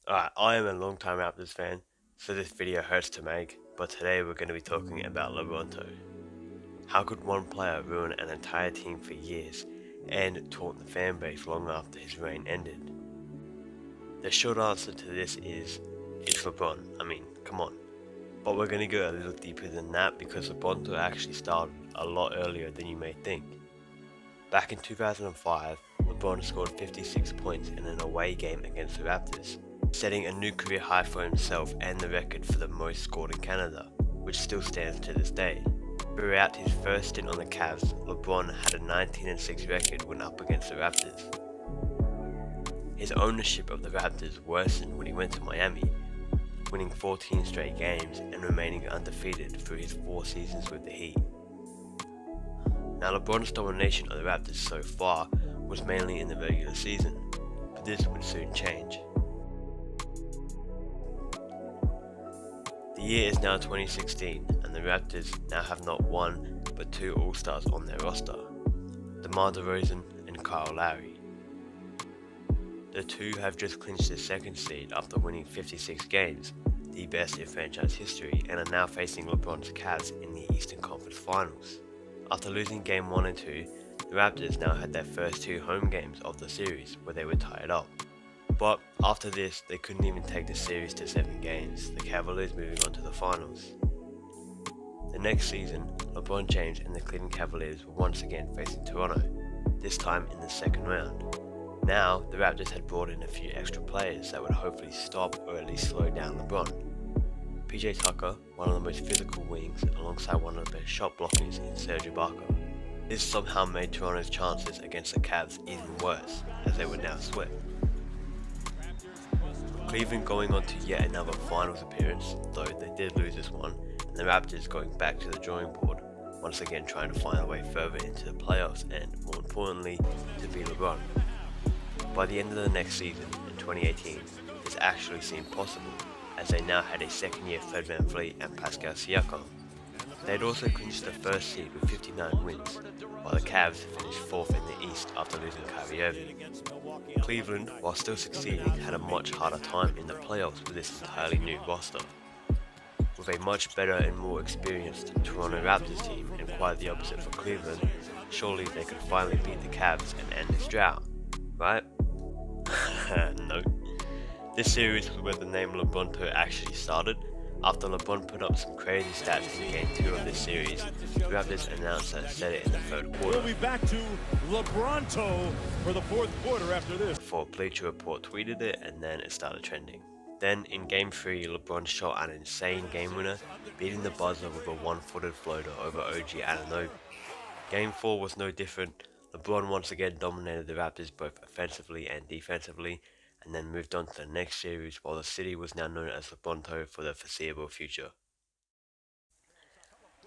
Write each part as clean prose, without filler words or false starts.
Alright, I am a long-time Raptors fan, so this video hurts to make, but today we're going to be talking about LeBronto. How could one player ruin an entire team for years and taunt the fan base long after his reign ended? The short answer to this is, it's LeBron. I mean, come on. But we're going to go a little deeper than that because LeBronto actually started a lot earlier than you may think. Back in 2005, LeBron scored 56 points in an away game against the Raptors, setting a new career high for himself and the record for the most scored in Canada, which still stands to this day. Throughout his first stint on the Cavs, LeBron had a 19-6 record when up against the Raptors. His ownership of the Raptors worsened when he went to Miami, winning 14 straight games and remaining undefeated through his 4 seasons with the Heat. Now, LeBron's domination of the Raptors so far was mainly in the regular season, but this would soon change. The year is now 2016, and the Raptors now have not one but 2 All-Stars on their roster, DeMar DeRozan and Kyle Lowry. The two have just clinched the 2nd seed after winning 56 games, the best in franchise history, and are now facing LeBron's Cavs in the Eastern Conference Finals. After losing Game 1 and 2, the Raptors now had their first 2 home games of the series where they were tied up. But after this, they couldn't even take the series to 7 games, the Cavaliers moving on to the finals. The next season, LeBron James and the Cleveland Cavaliers were once again facing Toronto, this time in the 2nd round. Now, the Raptors had brought in a few extra players that would hopefully stop or at least slow down LeBron. PJ Tucker, one of the most physical wings, alongside one of the best shot blockers in Serge Ibaka. This somehow made Toronto's chances against the Cavs even worse, as they were now swept. Cleveland going on to yet another finals appearance, though they did lose this one, and the Raptors going back to the drawing board, once again trying to find a way further into the playoffs and, more importantly, to beat LeBron. By the end of the next season, in 2018, this actually seemed possible, as they now had a second-year Fred VanVleet and Pascal Siakam. They had also clinched the 1st seed with 59 wins, while the Cavs finished 4th in the East after losing Kyrie Irving. Cleveland, while still succeeding, had a much harder time in the playoffs with this entirely new roster. With a much better and more experienced Toronto Raptors team, and quite the opposite for Cleveland, surely they could finally beat the Cavs and end this drought, right? No. This series was where the name LeBronto actually started. After LeBron put up some crazy stats in Game 2 of this series, the Raptors announcer said it in the 3rd quarter. We'll be back to LeBronto for the 4th quarter after this. Before Bleacher Report tweeted it, and then it started trending. Then in Game 3, LeBron shot an insane game winner, beating the buzzer with a 1-footed floater over OG Anunoby. Game 4 was no different. LeBron once again dominated the Raptors both offensively and defensively, and then moved on to the next series, while the city was now known as LeBronto for the foreseeable future.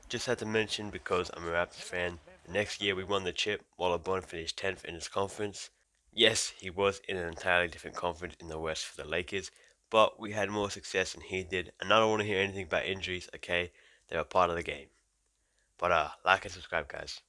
Just had to mention, because I'm a Raptors fan, the next year we won the chip while LeBron finished 10th in his conference. Yes, he was in an entirely different conference in the West for the Lakers, but we had more success than he did, and I don't want to hear anything about injuries, okay? They're a part of the game. But like and subscribe, guys.